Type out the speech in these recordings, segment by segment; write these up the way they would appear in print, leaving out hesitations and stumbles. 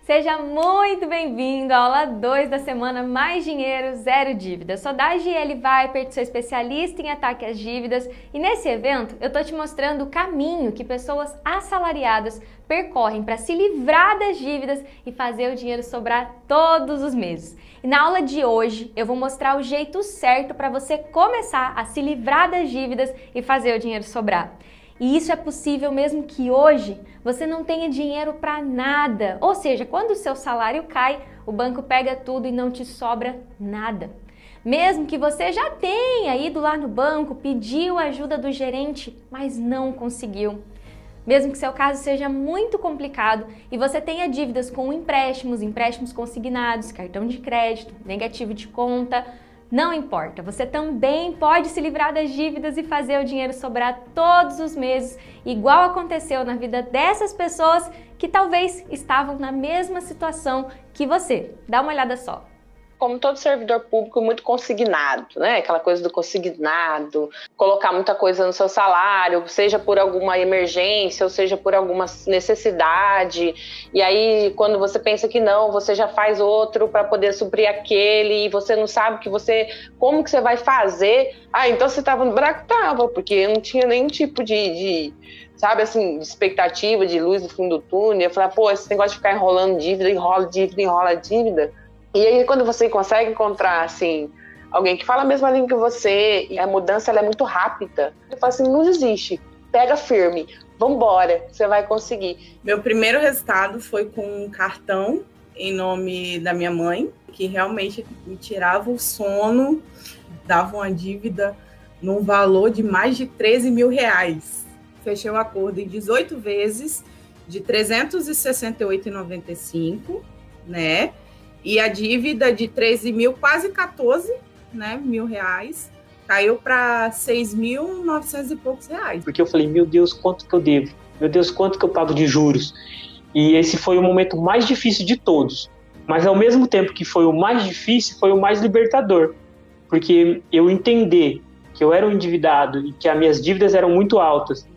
Seja muito bem-vindo à aula 2 da semana Mais Dinheiro, Zero Dívidas. Sou da GL Viper, sou especialista em ataque às dívidas e nesse evento eu tô te mostrando o caminho que pessoas assalariadas percorrem para se livrar das dívidas e fazer o dinheiro sobrar todos os meses. E na aula de hoje eu vou mostrar o jeito certo para você começar a se livrar das dívidas e fazer o dinheiro sobrar. E isso é possível mesmo que hoje você não tenha dinheiro para nada. Ou seja, quando o seu salário cai, o banco pega tudo e não te sobra nada. Mesmo que você já tenha ido lá no banco, pediu ajuda do gerente, mas não conseguiu. Mesmo que seu caso seja muito complicado e você tenha dívidas com empréstimos consignados, cartão de crédito, negativo de conta, não importa, você também pode se livrar das dívidas e fazer o dinheiro sobrar todos os meses, igual aconteceu na vida dessas pessoas que talvez estavam na mesma situação que você. Dá uma olhada só. Como todo servidor público, muito consignado, né? Aquela coisa do consignado, colocar muita coisa no seu salário, seja por alguma emergência, ou seja por alguma necessidade. E aí, quando você pensa que não, você já faz outro para poder suprir aquele, e você não sabe como que você vai fazer. Ah, então você estava no buraco? Tava, porque eu não tinha nenhum tipo sabe assim, de expectativa, de luz no fim do túnel. Eu falei, pô, esse negócio de ficar enrolando dívida, enrola dívida. E aí, quando você consegue encontrar, assim, alguém que fala a mesma língua que você, e a mudança ela é muito rápida, eu falo assim, não desiste, pega firme, vambora, você vai conseguir. Meu primeiro resultado foi com um cartão em nome da minha mãe, que realmente me tirava o sono, dava uma dívida num valor de mais de 13 mil reais. Fechei o acordo em 18 vezes, de R$ 368,95, né? E a dívida de 13 mil, quase 14, né, mil reais, caiu para 6.900 e poucos reais. Porque eu falei, meu Deus, quanto que eu devo? Meu Deus, quanto que eu pago de juros? E esse foi o momento mais difícil de todos. Mas ao mesmo tempo que foi o mais difícil, foi o mais libertador. Porque eu entender que eu era um endividado e que as minhas dívidas eram muito altas,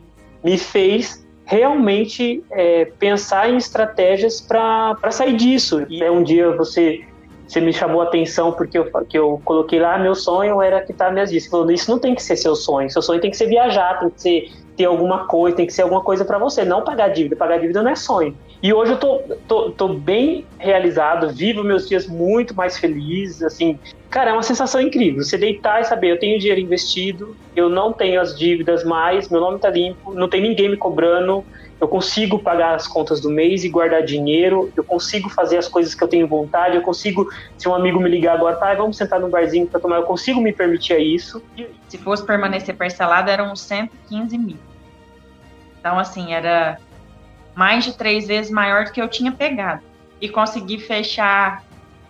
me fez realmente pensar em estratégias para sair disso. E um dia você me chamou a atenção porque eu coloquei lá, meu sonho era quitar minhas dívidas. Você falou, isso não tem que ser seu sonho tem que ser viajar, tem que ter alguma coisa, tem que ser alguma coisa para você, não pagar dívida não é sonho. E hoje eu tô bem realizado, vivo meus dias muito mais felizes, assim, cara, é uma sensação incrível, você deitar e saber, eu tenho dinheiro investido, eu não tenho as dívidas mais, meu nome tá limpo, não tem ninguém me cobrando, eu consigo pagar as contas do mês e guardar dinheiro, eu consigo fazer as coisas que eu tenho vontade, eu consigo, se um amigo me ligar agora, vamos sentar num barzinho para tomar, eu consigo me permitir isso. Se fosse permanecer parcelado, eram uns 115 mil. Então, assim, era mais de 3 vezes maior do que eu tinha pegado. E consegui fechar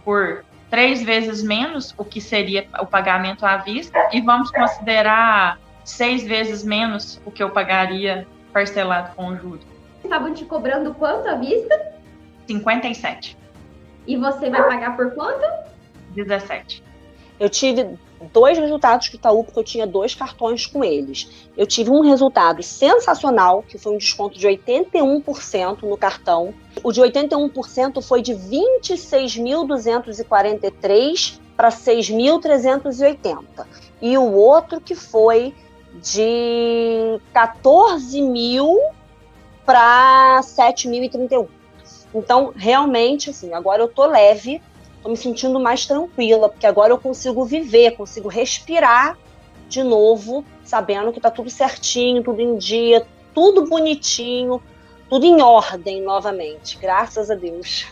por 3 vezes menos o que seria o pagamento à vista, e vamos considerar 6 vezes menos o que eu pagaria parcelado com juros. Estavam te cobrando quanto à vista? 57. E você vai pagar por quanto? 17. Eu tive 2 resultados do Itaú, porque eu tinha 2 cartões com eles. Eu tive um resultado sensacional, que foi um desconto de 81% no cartão. O de 81% foi de 26.243 para 6.380. E o outro que foi de 14 mil para 7.031. Então, realmente, assim, agora eu tô leve, tô me sentindo mais tranquila, porque agora eu consigo viver, consigo respirar de novo, sabendo que tá tudo certinho, tudo em dia, tudo bonitinho, tudo em ordem novamente, graças a Deus.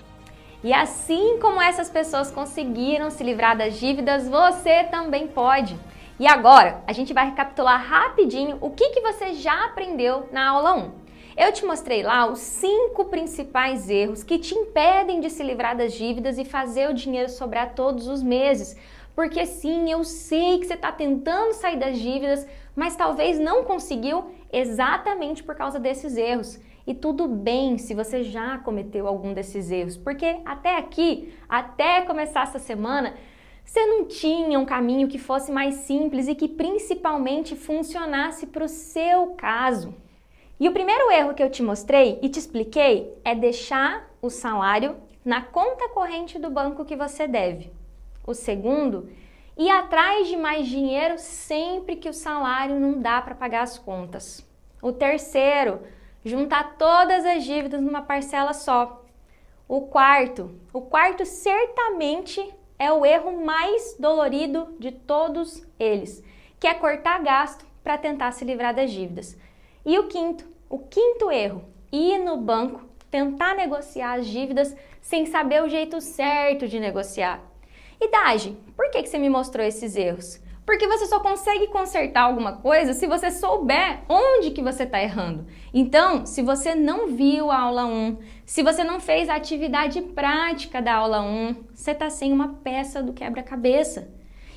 E assim como essas pessoas conseguiram se livrar das dívidas, você também pode. E agora, a gente vai recapitular rapidinho o que você já aprendeu na aula 1. Eu te mostrei lá os 5 principais erros que te impedem de se livrar das dívidas e fazer o dinheiro sobrar todos os meses. Porque sim, eu sei que você está tentando sair das dívidas, mas talvez não conseguiu exatamente por causa desses erros. E tudo bem se você já cometeu algum desses erros, porque até aqui, até começar essa semana, você não tinha um caminho que fosse mais simples e que principalmente funcionasse para o seu caso. E o primeiro erro que eu te mostrei e te expliquei é deixar o salário na conta corrente do banco que você deve. O segundo, ir atrás de mais dinheiro sempre que o salário não dá para pagar as contas. O terceiro, juntar todas as dívidas numa parcela só. O quarto certamente é o erro mais dolorido de todos eles, que é cortar gasto para tentar se livrar das dívidas. E o quinto erro, ir no banco, tentar negociar as dívidas sem saber o jeito certo de negociar. E Dagi, por que você me mostrou esses erros? Porque você só consegue consertar alguma coisa se você souber onde que você está errando. Então, se você não viu a aula 1, se você não fez a atividade prática da aula 1, você está sem uma peça do quebra-cabeça.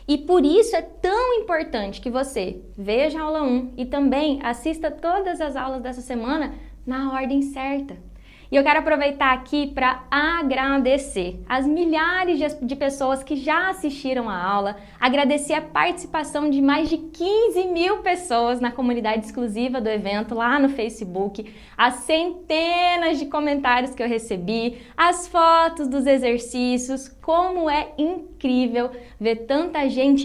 E por isso é tão importante que você veja a aula 1 e também assista todas as aulas dessa semana na ordem certa. E eu quero aproveitar aqui para agradecer as milhares de pessoas que já assistiram a aula, agradecer a participação de mais de 15 mil pessoas na comunidade exclusiva do evento lá no Facebook, as centenas de comentários que eu recebi, as fotos dos exercícios, como é incrível ver tanta gente,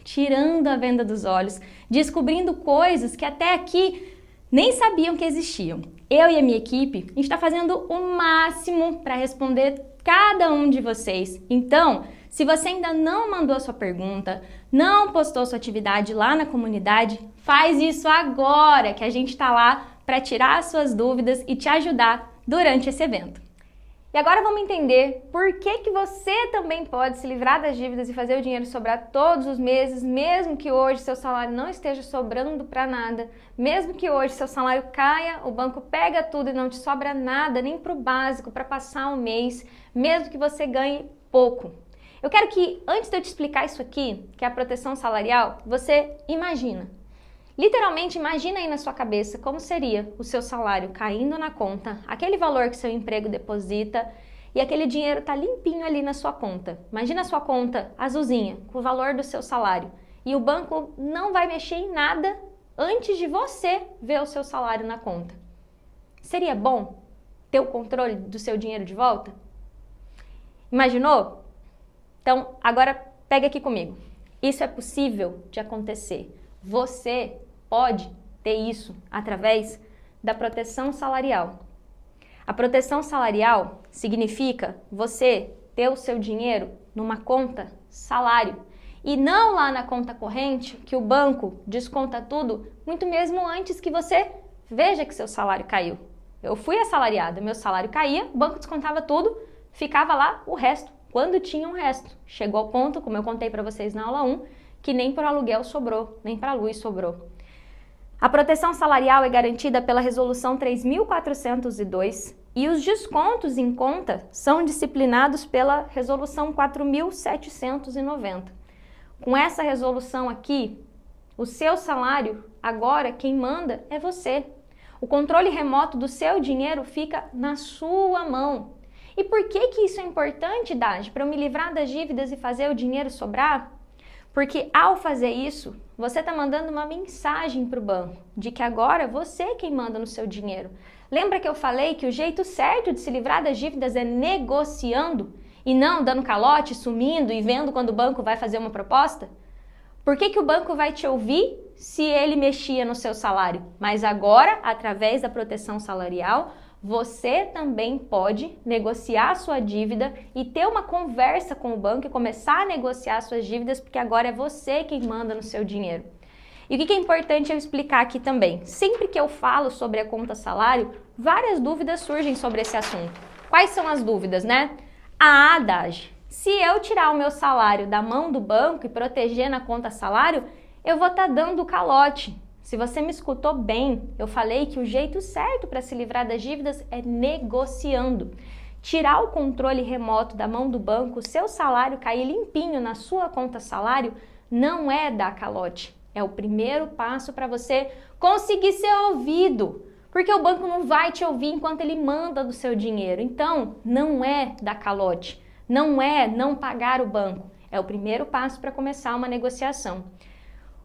tirando a venda dos olhos, descobrindo coisas que até aqui nem sabiam que existiam. Eu e a minha equipe, a gente está fazendo o máximo para responder cada um de vocês. Então, se você ainda não mandou a sua pergunta, não postou sua atividade lá na comunidade, faz isso agora, que a gente está lá para tirar as suas dúvidas e te ajudar durante esse evento. E agora vamos entender por que você também pode se livrar das dívidas e fazer o dinheiro sobrar todos os meses, mesmo que hoje seu salário não esteja sobrando para nada, mesmo que hoje seu salário caia, o banco pega tudo e não te sobra nada, nem para o básico, para passar o mês, mesmo que você ganhe pouco. Eu quero que, antes de eu te explicar isso aqui, que é a proteção salarial, você literalmente imagina aí na sua cabeça como seria o seu salário caindo na conta, aquele valor que seu emprego deposita e aquele dinheiro tá limpinho ali na sua conta. Imagina a sua conta azulzinha com o valor do seu salário e o banco não vai mexer em nada antes de você ver o seu salário na conta. Seria bom ter o controle do seu dinheiro de volta? Imaginou? Então, agora pega aqui comigo. Isso é possível de acontecer. Você pode ter isso através da proteção salarial. A proteção salarial significa você ter o seu dinheiro numa conta salário e não lá na conta corrente que o banco desconta tudo, muito mesmo antes que você veja que seu salário caiu. Eu fui assalariada, meu salário caía, o banco descontava tudo, ficava lá o resto, quando tinha um resto. Chegou ao ponto, como eu contei para vocês na aula 1, que nem para aluguel sobrou, nem para luz sobrou. A proteção salarial é garantida pela Resolução 3.402 e os descontos em conta são disciplinados pela Resolução 4.790. Com essa resolução aqui, o seu salário, agora quem manda é você. O controle remoto do seu dinheiro fica na sua mão. E por que isso é importante, Dagi? Para eu me livrar das dívidas e fazer o dinheiro sobrar? Porque ao fazer isso, você está mandando uma mensagem para o banco de que agora você é quem manda no seu dinheiro. Lembra que eu falei que o jeito certo de se livrar das dívidas é negociando e não dando calote, sumindo e vendo quando o banco vai fazer uma proposta? Por que o banco vai te ouvir se ele mexia no seu salário? Mas agora, através da proteção salarial, você também pode negociar a sua dívida e ter uma conversa com o banco e começar a negociar suas dívidas, porque agora é você quem manda no seu dinheiro. E o que é importante eu explicar aqui também? Sempre que eu falo sobre a conta salário, várias dúvidas surgem sobre esse assunto. Quais são as dúvidas, né? Dagi, se eu tirar o meu salário da mão do banco e proteger na conta salário, eu vou estar dando calote. Se você me escutou bem, eu falei que o jeito certo para se livrar das dívidas é negociando. Tirar o controle remoto da mão do banco, o seu salário cair limpinho na sua conta salário, não é dar calote. É o primeiro passo para você conseguir ser ouvido. Porque o banco não vai te ouvir enquanto ele manda do seu dinheiro. Então, não é dar calote. Não é não pagar o banco. É o primeiro passo para começar uma negociação.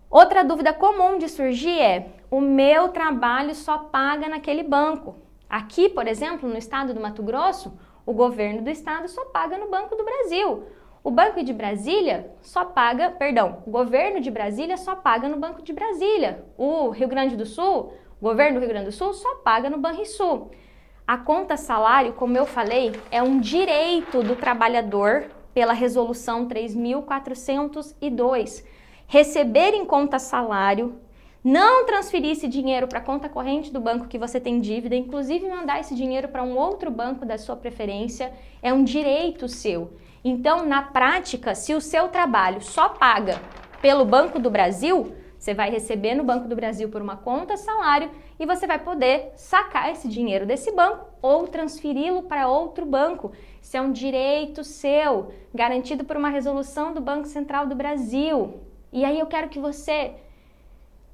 Outra dúvida comum de surgir é: o meu trabalho só paga naquele banco. Aqui, por exemplo, no estado do Mato Grosso, O governo do estado só paga no Banco do Brasil. O Banco de Brasília só paga, o governo de Brasília só paga no Banco de Brasília. O Rio Grande do Sul, o governo do Rio Grande do Sul só paga no Banrisul. A conta salário, como eu falei, é um direito do trabalhador pela Resolução 3.402. Receber em conta salário, não transferir esse dinheiro para a conta corrente do banco que você tem dívida, inclusive mandar esse dinheiro para um outro banco da sua preferência, é um direito seu. Então, na prática, se o seu trabalho só paga pelo Banco do Brasil, você vai receber no Banco do Brasil por uma conta salário e você vai poder sacar esse dinheiro desse banco ou transferi-lo para outro banco. Isso é um direito seu, garantido por uma resolução do Banco Central do Brasil. E aí eu quero que você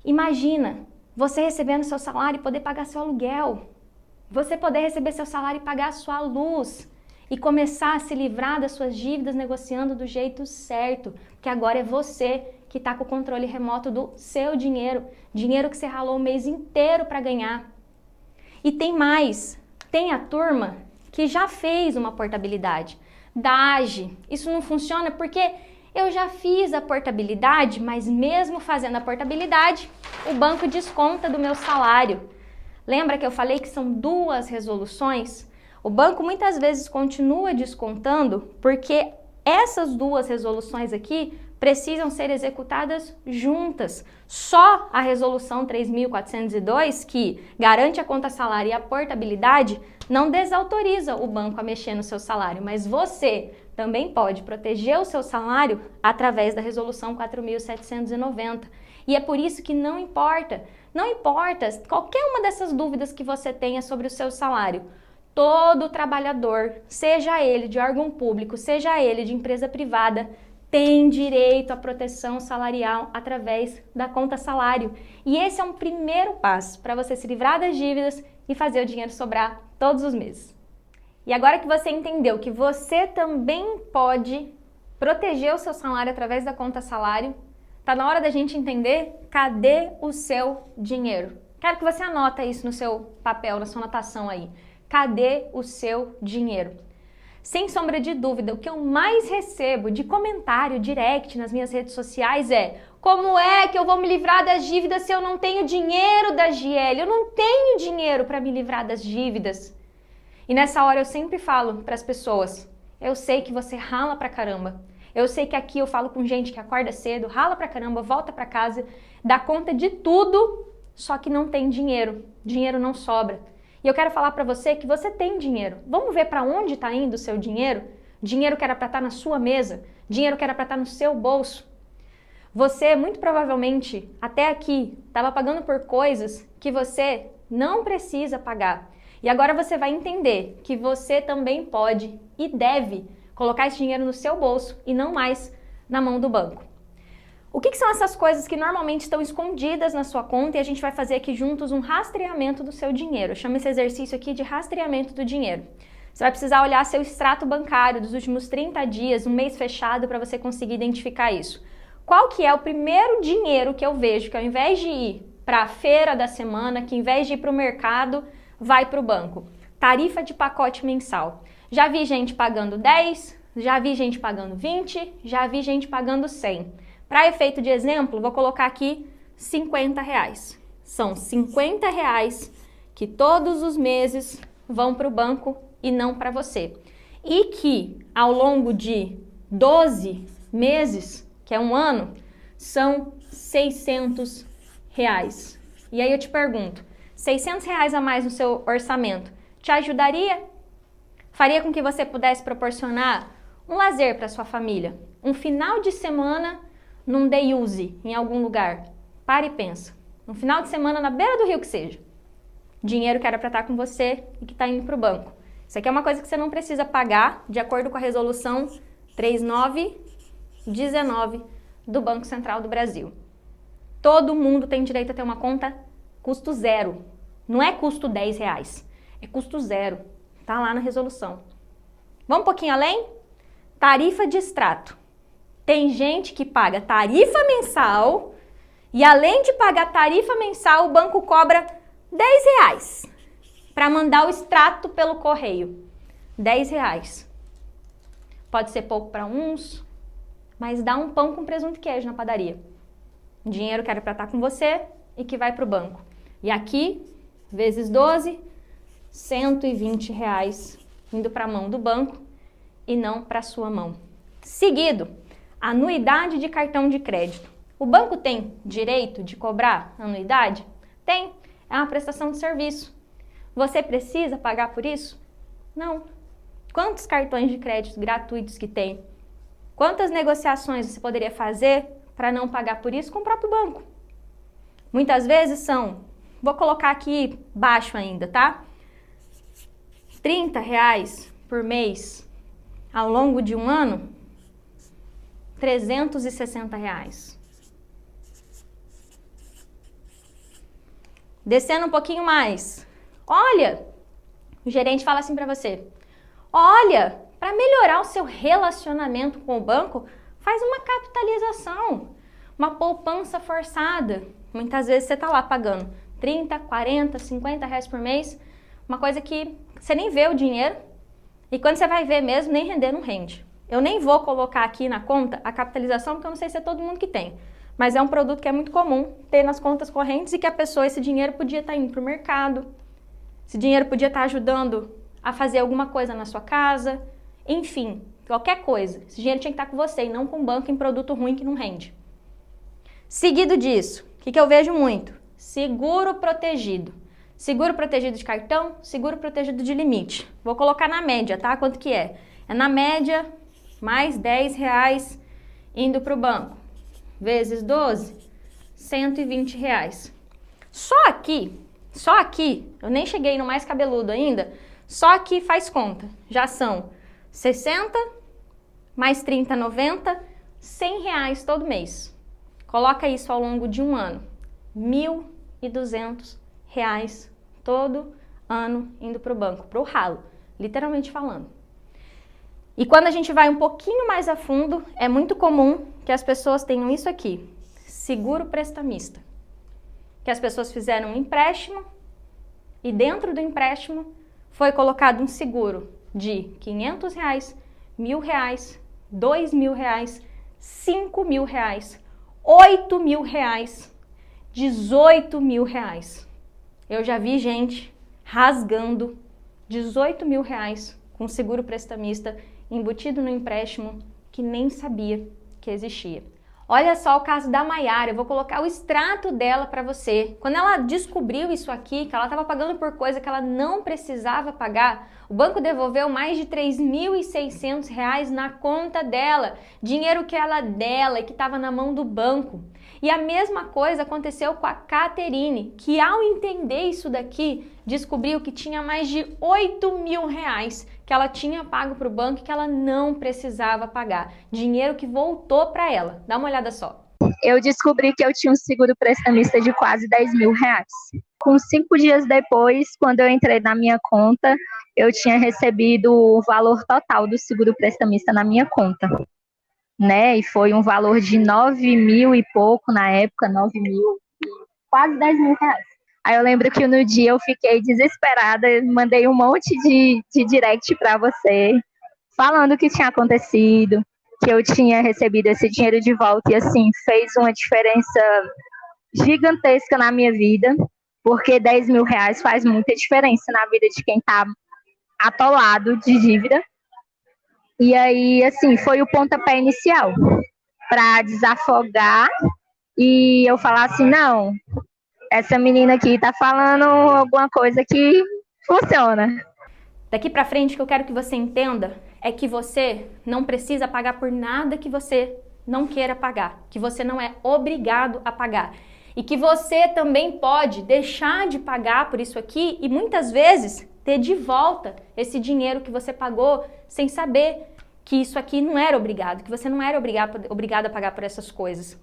imagina você recebendo seu salário e poder pagar seu aluguel, você poder receber seu salário e pagar a sua luz e começar a se livrar das suas dívidas negociando do jeito certo, porque agora é você que está com o controle remoto do seu dinheiro, dinheiro que você ralou o mês inteiro para ganhar. E tem mais, tem a turma que já fez uma portabilidade da AGE. Isso não funciona porque eu já fiz a portabilidade, mas mesmo fazendo a portabilidade, o banco desconta do meu salário. Lembra que eu falei que são 2 resoluções? O banco muitas vezes continua descontando porque essas 2 resoluções aqui precisam ser executadas juntas. Só a resolução 3.402, que garante a conta salário e a portabilidade, não desautoriza o banco a mexer no seu salário, mas você também pode proteger o seu salário através da resolução 4.790. E é por isso que não importa qualquer uma dessas dúvidas que você tenha sobre o seu salário. Todo trabalhador, seja ele de órgão público, seja ele de empresa privada, tem direito à proteção salarial através da conta salário. E esse é um primeiro passo para você se livrar das dívidas e fazer o dinheiro sobrar todos os meses. E agora que você entendeu que você também pode proteger o seu salário através da conta salário, tá na hora da gente entender cadê o seu dinheiro. Quero que você anota isso no seu papel, na sua anotação aí. Cadê o seu dinheiro? Sem sombra de dúvida, o que eu mais recebo de comentário direct nas minhas redes sociais é: como é que eu vou me livrar das dívidas se eu não tenho dinheiro da GL? Eu não tenho dinheiro para me livrar das dívidas. E nessa hora eu sempre falo para as pessoas: eu sei que você rala pra caramba. Eu sei que aqui eu falo com gente que acorda cedo, rala pra caramba, volta pra casa, dá conta de tudo, só que não tem dinheiro. Dinheiro não sobra. E eu quero falar para você que você tem dinheiro. Vamos ver para onde está indo o seu dinheiro? Dinheiro que era para estar na sua mesa, dinheiro que era para estar no seu bolso. Você, muito provavelmente, até aqui, estava pagando por coisas que você não precisa pagar. E agora você vai entender que você também pode e deve colocar esse dinheiro no seu bolso e não mais na mão do banco. O que são essas coisas que normalmente estão escondidas na sua conta e a gente vai fazer aqui juntos um rastreamento do seu dinheiro? Eu chamo esse exercício aqui de rastreamento do dinheiro. Você vai precisar olhar seu extrato bancário dos últimos 30 dias, um mês fechado, para você conseguir identificar isso. Qual que é o primeiro dinheiro que eu vejo que ao invés de ir para a feira da semana, que ao invés de ir para o mercado, vai para o banco? Tarifa de pacote mensal. Já vi gente pagando 10, já vi gente pagando 20, já vi gente pagando 100. Para efeito de exemplo, vou colocar aqui R$50. São R$50 que todos os meses vão para o banco e não para você. E que ao longo de 12 meses, que é um ano, são R$600. E aí eu te pergunto, R$600 a mais no seu orçamento te ajudaria? Faria com que você pudesse proporcionar um lazer para sua família, um final de semana num day use em algum lugar? Para e pensa. Um final de semana na beira do rio que seja. Dinheiro que era para estar com você e que está indo para o banco. Isso aqui é uma coisa que você não precisa pagar de acordo com a resolução 3919 do Banco Central do Brasil. Todo mundo tem direito a ter uma conta custo zero. Não é custo R$10, é custo zero. Tá lá na resolução. Vamos um pouquinho além? Tarifa de extrato. Tem gente que paga tarifa mensal e além de pagar tarifa mensal, o banco cobra R$10 para mandar o extrato pelo correio. R$10. Pode ser pouco para uns, mas dá um pão com presunto e queijo na padaria. Dinheiro que era para estar com você e que vai para o banco. E aqui, vezes 12, R$120 indo para a mão do banco e não para a sua mão. Seguido, anuidade de cartão de crédito. O banco tem direito de cobrar anuidade? Tem. É uma prestação de serviço. Você precisa pagar por isso? Não. Quantos cartões de crédito gratuitos que tem? Quantas negociações você poderia fazer para não pagar por isso com o próprio banco? Muitas vezes são, vou colocar aqui baixo ainda, tá? R$30 por mês ao longo de um ano, R$360. Descendo um pouquinho mais, olha, o gerente fala assim para você, olha, para melhorar o seu relacionamento com o banco, faz uma capitalização, uma poupança forçada. Muitas vezes você está lá pagando 30, 40, 50 reais por mês, uma coisa que você nem vê o dinheiro e quando você vai ver mesmo, nem render não rende. Eu nem vou colocar aqui na conta a capitalização, porque eu não sei se é todo mundo que tem. Mas é um produto que é muito comum ter nas contas correntes e que a pessoa, esse dinheiro podia estar indo para o mercado, esse dinheiro podia estar ajudando a fazer alguma coisa na sua casa, enfim, qualquer coisa. Esse dinheiro tinha que estar com você e não com o banco em produto ruim que não rende. Seguido disso, o que eu vejo muito? Seguro protegido. Seguro protegido de cartão, seguro protegido de limite. Vou colocar na média, tá? Quanto que é? É na média mais R$10 indo para o banco. Vezes 12, R$120. Só aqui, eu nem cheguei no mais cabeludo ainda, só aqui faz conta. Já são 60, mais 30, 90, R$100 todo mês. Coloca isso ao longo de um ano. R$1.200 todo ano indo para o banco, para o ralo, literalmente falando. E quando a gente vai um pouquinho mais a fundo, é muito comum que as pessoas tenham isso aqui, seguro prestamista. Que as pessoas fizeram um empréstimo e dentro do empréstimo foi colocado um seguro de R$500, R$1.000, R$2.000, R$5.000, R$8.000, R$18.000. Eu já vi gente rasgando R$18.000 com seguro prestamista embutido no empréstimo que nem sabia que existia. Olha só o caso da Maiara, eu vou colocar o extrato dela para você. Quando ela descobriu isso aqui, que ela estava pagando por coisa que ela não precisava pagar, o banco devolveu mais de R$3.600 na conta dela, dinheiro que era dela e que estava na mão do banco. E a mesma coisa aconteceu com a Caterine, que ao entender isso daqui, descobriu que tinha mais de R$8.000 que ela tinha pago para o banco e que ela não precisava pagar. Dinheiro que voltou para ela. Dá uma olhada só. Eu descobri que eu tinha um seguro prestamista de quase R$10.000. Com 5 dias depois, quando eu entrei na minha conta, eu tinha recebido o valor total do seguro prestamista na minha conta. Né? E foi um valor de 9.000 e pouco na época, 9.000, quase R$10.000. Aí eu lembro que no dia eu fiquei desesperada, mandei um monte de direct para você, falando o que tinha acontecido, que eu tinha recebido esse dinheiro de volta e assim, fez uma diferença gigantesca na minha vida, porque R$10.000 faz muita diferença na vida de quem está atolado de dívida. E aí, assim, foi o pontapé inicial para desafogar e eu falar assim, não, essa menina aqui tá falando alguma coisa que funciona. Daqui pra frente, o que eu quero que você entenda é que você não precisa pagar por nada que você não queira pagar, que você não é obrigado a pagar. E que você também pode deixar de pagar por isso aqui e muitas vezes ter de volta esse dinheiro que você pagou sem saber que isso aqui não era obrigado, que você não era obrigado a pagar por essas coisas.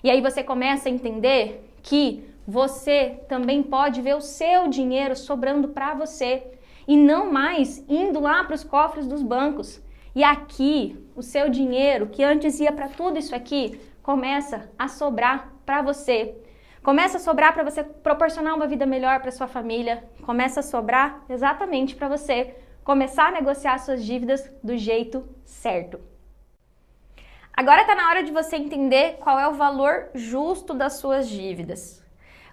E aí você começa a entender que você também pode ver o seu dinheiro sobrando para você e não mais indo lá para os cofres dos bancos. E aqui, o seu dinheiro, que antes ia para tudo isso aqui, começa a sobrar para você. Começa a sobrar para você proporcionar uma vida melhor para sua família. Começa a sobrar exatamente para você começar a negociar suas dívidas do jeito certo. Agora está na hora de você entender qual é o valor justo das suas dívidas.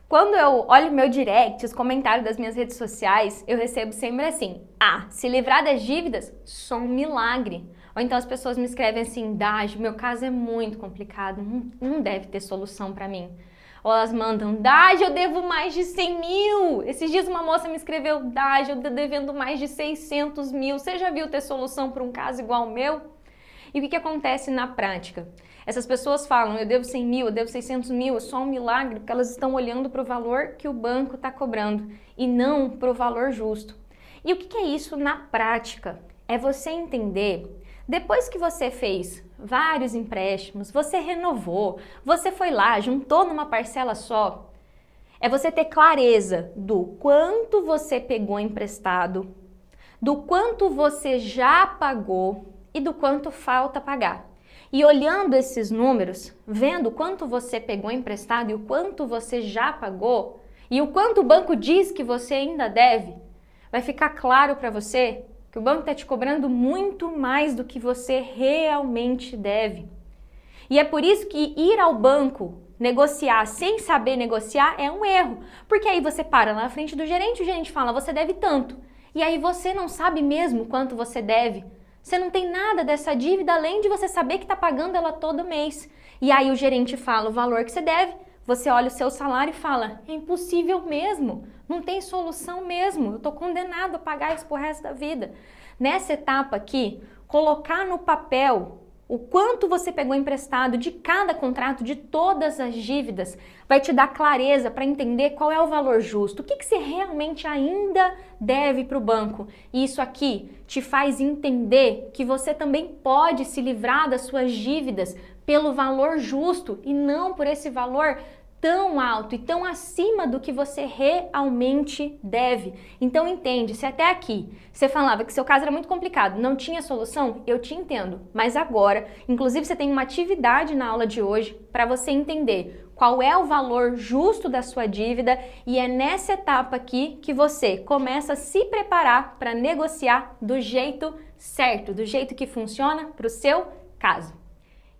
Quando eu olho meu direct, os comentários das minhas redes sociais, eu recebo sempre assim: se livrar das dívidas, só um milagre. Ou então as pessoas me escrevem assim: Daj, meu caso é muito complicado, não deve ter solução para mim. Ou elas mandam: Daj, eu devo mais de 100 mil. Esses dias uma moça me escreveu: Daj, eu tô devendo mais de 600 mil. Você já viu ter solução para um caso igual ao meu? E o que acontece na prática? Essas pessoas falam: eu devo 100 mil, eu devo 600 mil, é só um milagre, porque elas estão olhando para o valor que o banco está cobrando e não para o valor justo. E o que é isso na prática? É você entender, depois que você fez vários empréstimos, você renovou, você foi lá, juntou numa parcela só, é você ter clareza do quanto você pegou emprestado, do quanto você já pagou e do quanto falta pagar. E olhando esses números, vendo quanto você pegou emprestado e o quanto você já pagou, e o quanto o banco diz que você ainda deve, vai ficar claro para você que o banco está te cobrando muito mais do que você realmente deve. E é por isso que ir ao banco negociar sem saber negociar é um erro, porque aí você para lá na frente do gerente, o gerente fala: você deve tanto, e aí você não sabe mesmo quanto você deve. Você não tem nada dessa dívida além de você saber que está pagando ela todo mês. E aí o gerente fala o valor que você deve, você olha o seu salário e fala: é impossível mesmo, não tem solução mesmo, eu estou condenado a pagar isso pro resto da vida. Nessa etapa aqui, colocar no papel o quanto você pegou emprestado de cada contrato, de todas as dívidas, vai te dar clareza para entender qual é o valor justo, o que você realmente ainda deve para o banco. E isso aqui te faz entender que você também pode se livrar das suas dívidas pelo valor justo e não por esse valor tão alto e tão acima do que você realmente deve. Então entende, se até aqui você falava que seu caso era muito complicado, não tinha solução, eu te entendo. Mas agora, inclusive você tem uma atividade na aula de hoje para você entender qual é o valor justo da sua dívida e é nessa etapa aqui que você começa a se preparar para negociar do jeito certo, do jeito que funciona para o seu caso.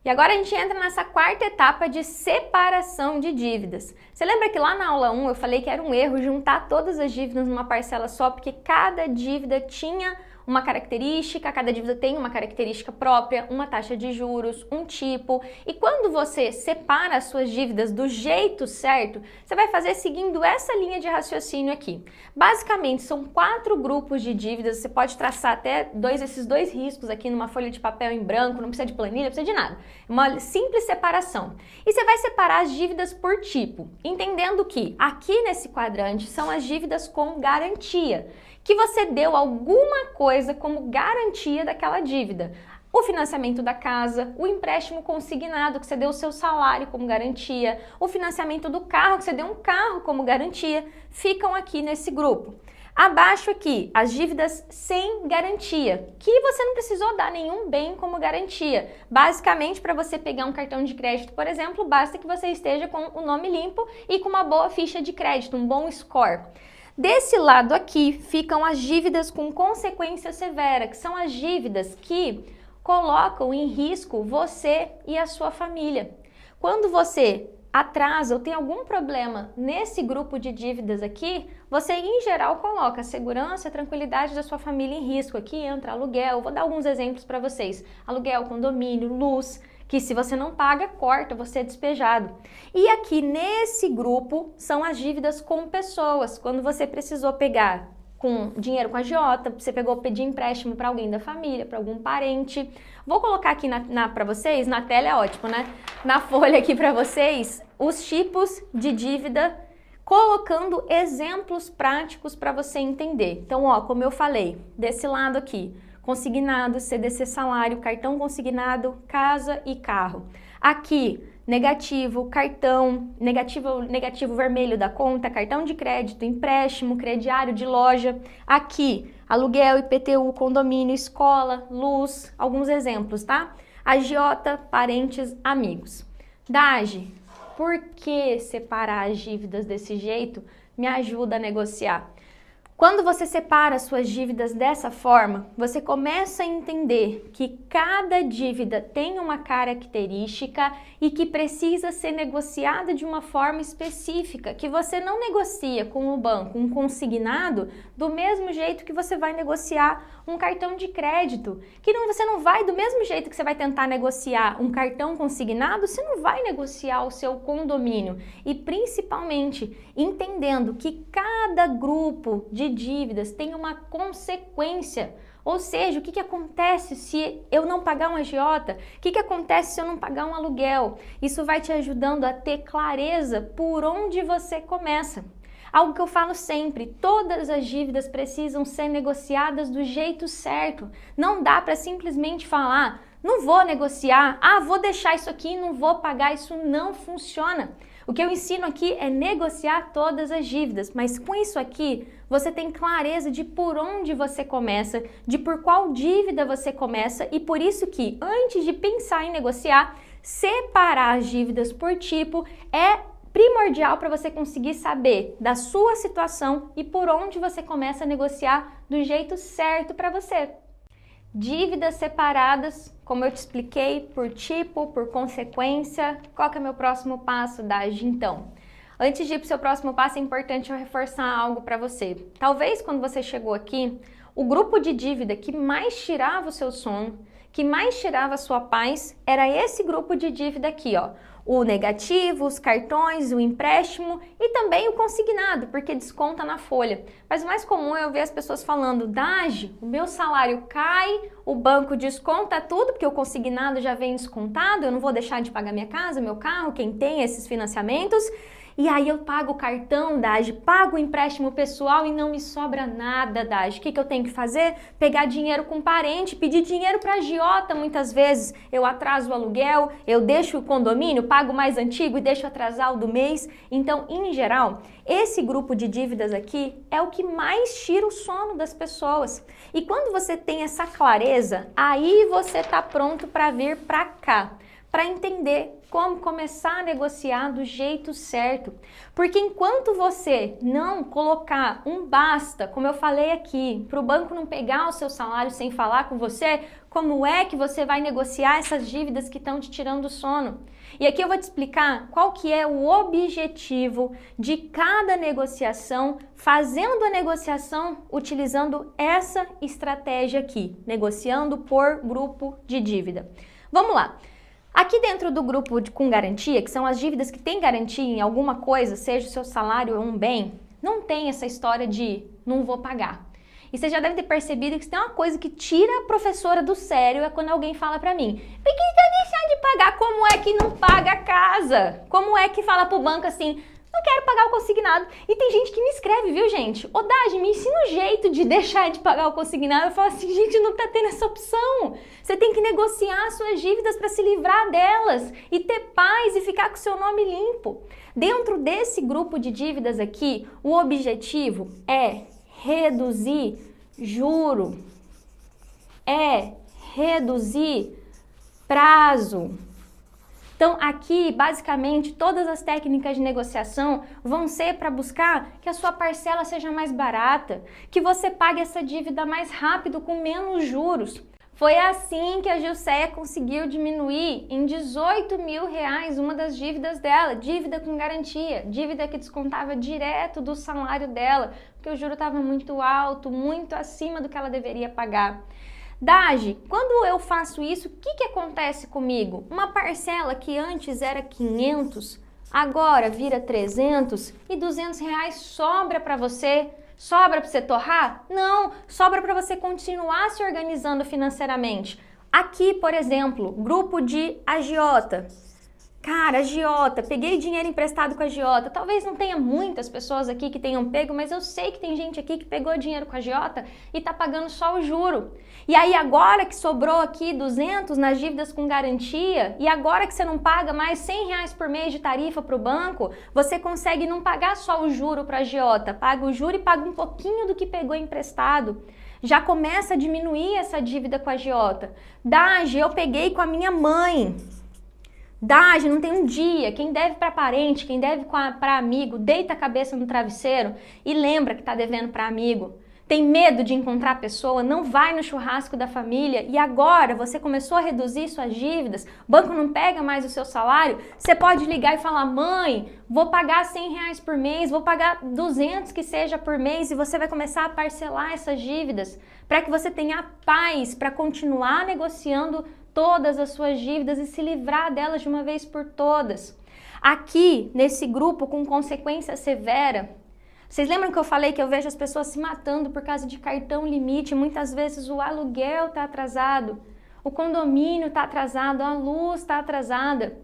E agora a gente entra nessa quarta etapa de separação de dívidas. Você lembra que lá na aula 1 eu falei que era um erro juntar todas as dívidas numa parcela só, porque cada dívida tinha uma característica, cada dívida tem uma característica própria, uma taxa de juros, um tipo. E quando você separa as suas dívidas do jeito certo, você vai fazer seguindo essa linha de raciocínio aqui. Basicamente, são 4 grupos de dívidas, você pode traçar até esses dois riscos aqui numa folha de papel em branco, não precisa de planilha, não precisa de nada. Uma simples separação. E você vai separar as dívidas por tipo, entendendo que aqui nesse quadrante são as dívidas com garantia, que você deu alguma coisa como garantia daquela dívida. O financiamento da casa, o empréstimo consignado, que você deu o seu salário como garantia, o financiamento do carro, que você deu um carro como garantia, ficam aqui nesse grupo. Abaixo aqui, as dívidas sem garantia, que você não precisou dar nenhum bem como garantia. Basicamente, para você pegar um cartão de crédito, por exemplo, basta que você esteja com o nome limpo e com uma boa ficha de crédito, um bom score. Desse lado aqui ficam as dívidas com consequência severa, que são as dívidas que colocam em risco você e a sua família. Quando você atrasa ou tem algum problema nesse grupo de dívidas aqui, você em geral coloca a segurança e a tranquilidade da sua família em risco. Aqui entra aluguel, vou dar alguns exemplos para vocês. Aluguel, condomínio, luz, que se você não paga, corta, você é despejado. E aqui nesse grupo são as dívidas com pessoas, quando você precisou pegar com dinheiro com a agiota, você pedir empréstimo para alguém da família, para algum parente. Vou colocar aqui para vocês, na tela é ótimo, né? Na folha aqui para vocês, os tipos de dívida, colocando exemplos práticos para você entender. Então, ó, como eu falei, desse lado aqui, consignado, CDC salário, cartão consignado, casa e carro. Aqui, negativo, cartão, negativo vermelho da conta, cartão de crédito, empréstimo, crediário de loja. Aqui, aluguel, IPTU, condomínio, escola, luz, alguns exemplos, tá? Agiota, parentes, amigos. Daj, por que separar as dívidas desse jeito me ajuda a negociar? Quando você separa suas dívidas dessa forma, você começa a entender que cada dívida tem uma característica e que precisa ser negociada de uma forma específica, que você não negocia com o banco um consignado do mesmo jeito que você vai negociar um cartão de crédito, você não vai, do mesmo jeito que você vai tentar negociar um cartão consignado, você não vai negociar o seu condomínio. E principalmente entendendo que cada grupo de dívidas tem uma consequência. Ou seja, o que acontece se eu não pagar um agiota? O que acontece se eu não pagar um aluguel? Isso vai te ajudando a ter clareza por onde você começa. Algo que eu falo sempre, todas as dívidas precisam ser negociadas do jeito certo. Não dá para simplesmente falar, não vou negociar, vou deixar isso aqui e não vou pagar, isso não funciona. O que eu ensino aqui é negociar todas as dívidas, mas com isso aqui você tem clareza de por onde você começa, de por qual dívida você começa e por isso que antes de pensar em negociar, separar as dívidas por tipo é primordial para você conseguir saber da sua situação e por onde você começa a negociar do jeito certo para você. Dívidas separadas, como eu te expliquei, por tipo, por consequência. Qual que é o meu próximo passo, Dagi? Então, antes de ir para o seu próximo passo, é importante eu reforçar algo para você. Talvez quando você chegou aqui, o grupo de dívida que mais tirava o seu sono, que mais tirava a sua paz, era esse grupo de dívida aqui, ó. O negativo, os cartões, o empréstimo e também o consignado, porque desconta na folha. Mas o mais comum é eu ver as pessoas falando, Dagi, o meu salário cai, o banco desconta tudo, porque o consignado já vem descontado, eu não vou deixar de pagar minha casa, meu carro, quem tem esses financiamentos. E aí eu pago o cartão, Dagi, pago o empréstimo pessoal e não me sobra nada, Dagi. O que eu tenho que fazer? Pegar dinheiro com parente, pedir dinheiro para agiota muitas vezes. Eu atraso o aluguel, eu deixo o condomínio, pago mais antigo e deixo atrasar o do mês. Então, em geral, esse grupo de dívidas aqui é o que mais tira o sono das pessoas. E quando você tem essa clareza, aí você está pronto para vir para cá, para entender como começar a negociar do jeito certo. Porque enquanto você não colocar um basta, como eu falei aqui, para o banco não pegar o seu salário sem falar com você, como é que você vai negociar essas dívidas que estão te tirando o sono? E aqui eu vou te explicar qual que é o objetivo de cada negociação, fazendo a negociação utilizando essa estratégia aqui, negociando por grupo de dívida. Vamos lá. Aqui dentro do grupo com garantia, que são as dívidas que têm garantia em alguma coisa, seja o seu salário ou um bem, não tem essa história de não vou pagar. E você já deve ter percebido que se tem uma coisa que tira a professora do sério é quando alguém fala pra mim, por que você deixar de pagar? Como é que não paga a casa? Como é que fala pro banco assim, não quero pagar o consignado? E tem gente que me escreve, viu, gente? Ô, Dagi, me ensina um jeito de deixar de pagar o consignado. Eu falo assim, gente, não tá tendo essa opção. Você tem que negociar suas dívidas para se livrar delas e ter paz e ficar com o seu nome limpo. Dentro desse grupo de dívidas aqui, o objetivo é reduzir juro, é reduzir prazo. Então, aqui, basicamente, todas as técnicas de negociação vão ser para buscar que a sua parcela seja mais barata, que você pague essa dívida mais rápido, com menos juros. Foi assim que a Gilceia conseguiu diminuir em R$18 mil uma das dívidas dela, dívida com garantia, dívida que descontava direto do salário dela, porque o juro estava muito alto, muito acima do que ela deveria pagar. Dagi, quando eu faço isso, o que acontece comigo? Uma parcela que antes era 500, agora vira 300 e R$200 sobra para você? Sobra para você torrar? Não, sobra para você continuar se organizando financeiramente. Aqui, por exemplo, grupo de agiota. Cara, agiota, peguei dinheiro emprestado com agiota. Talvez não tenha muitas pessoas aqui que tenham pego, mas eu sei que tem gente aqui que pegou dinheiro com agiota e tá pagando só o juro. E aí agora que sobrou aqui 200 nas dívidas com garantia, e agora que você não paga mais R$100 por mês de tarifa para o banco, você consegue não pagar só o juro para agiota, paga o juro e paga um pouquinho do que pegou emprestado. Já começa a diminuir essa dívida com a agiota. Dagi, eu peguei com a minha mãe Dage, não tem um dia. Quem deve para parente, quem deve para amigo, deita a cabeça no travesseiro e lembra que está devendo para amigo. Tem medo de encontrar a pessoa, não vai no churrasco da família e agora você começou a reduzir suas dívidas, o banco não pega mais o seu salário, você pode ligar e falar, mãe, vou pagar R$100 por mês, vou pagar 200 que seja por mês e você vai começar a parcelar essas dívidas para que você tenha paz para continuar negociando todas as suas dívidas e se livrar delas de uma vez por todas. Aqui, nesse grupo com consequência severa, vocês lembram que eu falei que eu vejo as pessoas se matando por causa de cartão limite? Muitas vezes o aluguel está atrasado, o condomínio está atrasado, a luz está atrasada.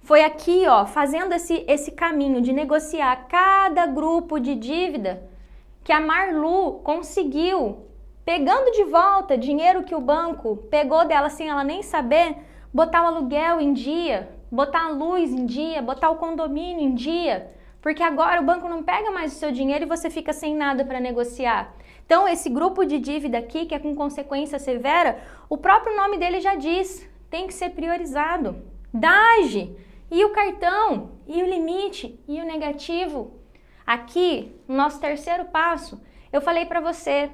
Foi aqui, ó, fazendo esse caminho de negociar cada grupo de dívida que a Marlu conseguiu, pegando de volta dinheiro que o banco pegou dela sem ela nem saber, botar o aluguel em dia, botar a luz em dia, botar o condomínio em dia. Porque agora o banco não pega mais o seu dinheiro e você fica sem nada para negociar. Então, esse grupo de dívida aqui, que é com consequência severa, o próprio nome dele já diz, tem que ser priorizado. Dage, e o cartão, e o limite, e o negativo. Aqui, no nosso terceiro passo, eu falei para você,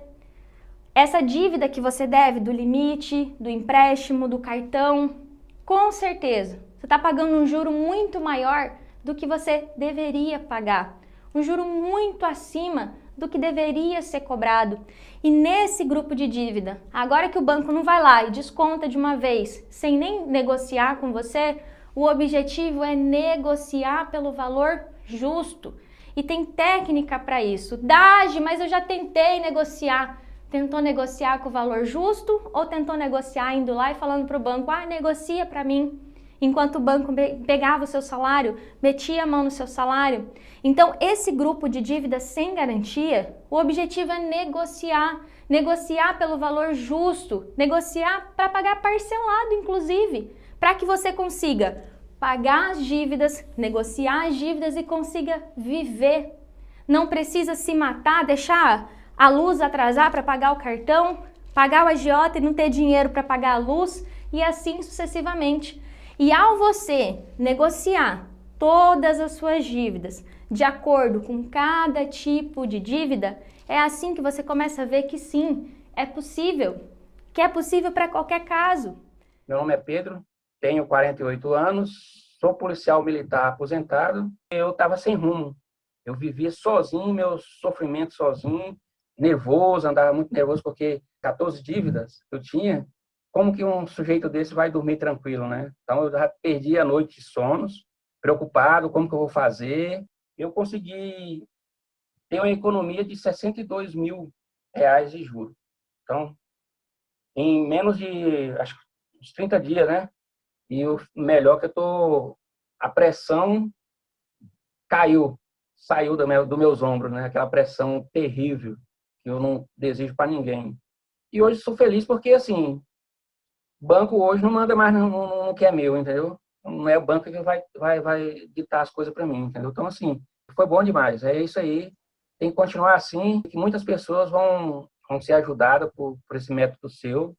essa dívida que você deve do limite, do empréstimo, do cartão, com certeza, você está pagando um juro muito maior do que você deveria pagar, um juro muito acima do que deveria ser cobrado. E nesse grupo de dívida, agora que o banco não vai lá e desconta de uma vez, sem nem negociar com você, o objetivo é negociar pelo valor justo. E tem técnica para isso. Dage, mas eu já tentei negociar. Tentou negociar com o valor justo ou tentou negociar indo lá e falando para o banco, negocia para mim? Enquanto o banco pegava o seu salário, metia a mão no seu salário. Então, esse grupo de dívidas sem garantia, o objetivo é negociar pelo valor justo, negociar para pagar parcelado, inclusive, para que você consiga pagar as dívidas, negociar as dívidas e consiga viver. Não precisa se matar, deixar a luz atrasar para pagar o cartão, pagar o agiota e não ter dinheiro para pagar a luz e assim sucessivamente. E ao você negociar todas as suas dívidas de acordo com cada tipo de dívida, é assim que você começa a ver que sim, é possível, que é possível para qualquer caso. Meu nome é Pedro, tenho 48 anos, sou policial militar aposentado. Eu estava sem rumo, eu vivia sozinho, meus sofrimentos sozinho, nervoso, andava muito nervoso porque 14 dívidas eu tinha. Como que um sujeito desse vai dormir tranquilo, né? Então, eu já perdi a noite de sonos, preocupado, como que eu vou fazer. Eu consegui ter uma economia de R$62 mil de juros. Então, em menos de, acho que uns 30 dias, né? E o melhor que a pressão saiu dos meus ombros, né? Aquela pressão terrível que eu não desejo para ninguém. E hoje sou feliz porque, assim, o banco hoje não manda mais no que é meu, entendeu? Não é o banco que vai ditar as coisas para mim, entendeu? Então, assim, foi bom demais. É isso aí. Tem que continuar assim, que muitas pessoas vão ser ajudadas por esse método seu.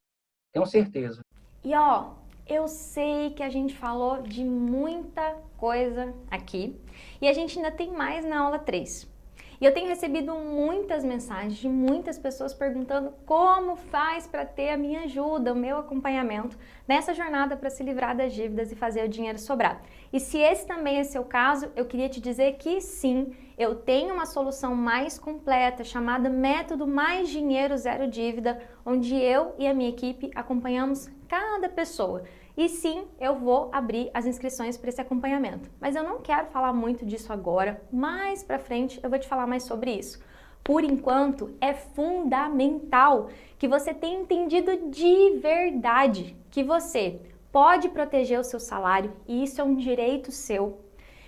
Tenho certeza. E, ó, eu sei que a gente falou de muita coisa aqui e a gente ainda tem mais na aula 3. E eu tenho recebido muitas mensagens de muitas pessoas perguntando como faz para ter a minha ajuda, o meu acompanhamento nessa jornada para se livrar das dívidas e fazer o dinheiro sobrar. E se esse também é seu caso, eu queria te dizer que sim, eu tenho uma solução mais completa chamada Método Mais Dinheiro Zero Dívida, onde eu e a minha equipe acompanhamos cada pessoa. E sim, eu vou abrir as inscrições para esse acompanhamento. Mas eu não quero falar muito disso agora, mais para frente eu vou te falar mais sobre isso. Por enquanto, é fundamental que você tenha entendido de verdade que você pode proteger o seu salário e isso é um direito seu.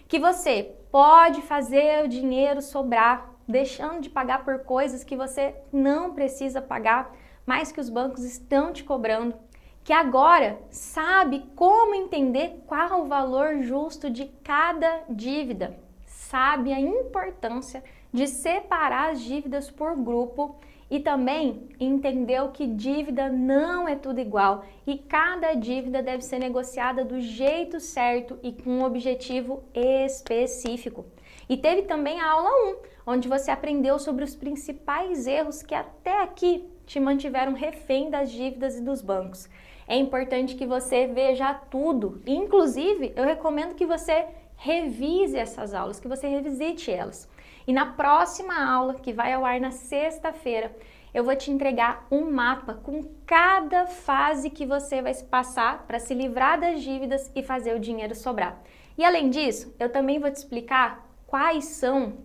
Que você pode fazer o dinheiro sobrar, deixando de pagar por coisas que você não precisa pagar, mas que os bancos estão te cobrando. Que agora sabe como entender qual o valor justo de cada dívida, sabe a importância de separar as dívidas por grupo e também entendeu que dívida não é tudo igual e cada dívida deve ser negociada do jeito certo e com um objetivo específico. E teve também a aula 1, onde você aprendeu sobre os principais erros que até aqui te mantiveram refém das dívidas e dos bancos. É importante que você veja tudo, inclusive eu recomendo que você revise essas aulas, que você revisite elas. E na próxima aula, que vai ao ar na sexta-feira, eu vou te entregar um mapa com cada fase que você vai passar para se livrar das dívidas e fazer o dinheiro sobrar. E além disso, eu também vou te explicar quais são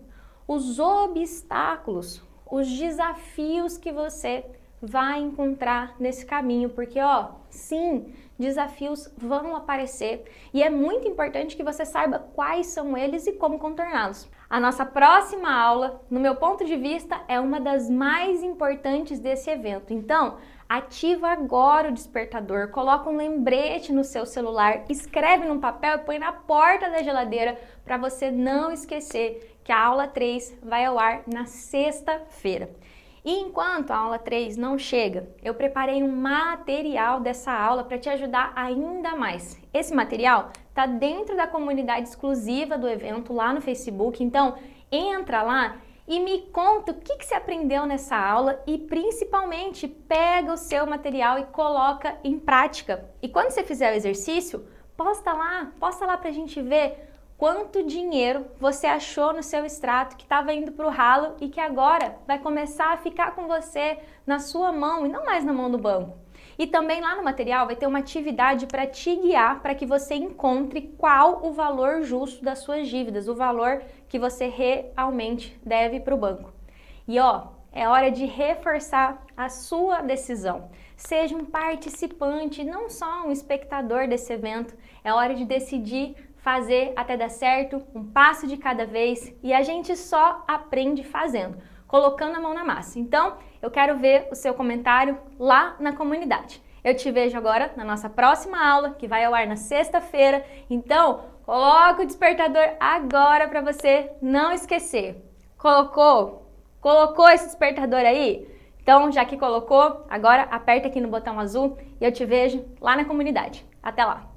os obstáculos, os desafios que você vai encontrar nesse caminho, porque sim, desafios vão aparecer e é muito importante que você saiba quais são eles e como contorná-los. A nossa próxima aula, no meu ponto de vista, é uma das mais importantes desse evento. Então, ativa agora o despertador, coloca um lembrete no seu celular, escreve num papel e põe na porta da geladeira para você não esquecer que a aula 3 vai ao ar na sexta-feira. E enquanto a aula 3 não chega, eu preparei um material dessa aula para te ajudar ainda mais. Esse material está dentro da comunidade exclusiva do evento lá no Facebook, então entra lá e me conta o que você aprendeu nessa aula e principalmente pega o seu material e coloca em prática. E quando você fizer o exercício, posta lá para a gente ver quanto dinheiro você achou no seu extrato que estava indo para o ralo e que agora vai começar a ficar com você na sua mão e não mais na mão do banco. E também lá no material vai ter uma atividade para te guiar para que você encontre qual o valor justo das suas dívidas, o valor que você realmente deve para o banco. E é hora de reforçar a sua decisão. Seja um participante, não só um espectador desse evento. É hora de decidir fazer até dar certo, um passo de cada vez, e a gente só aprende fazendo, colocando a mão na massa. Então, eu quero ver o seu comentário lá na comunidade. Eu te vejo agora na nossa próxima aula, que vai ao ar na sexta-feira. Então, coloca o despertador agora para você não esquecer. Colocou esse despertador aí? Então, já que colocou, agora aperta aqui no botão azul e eu te vejo lá na comunidade. Até lá!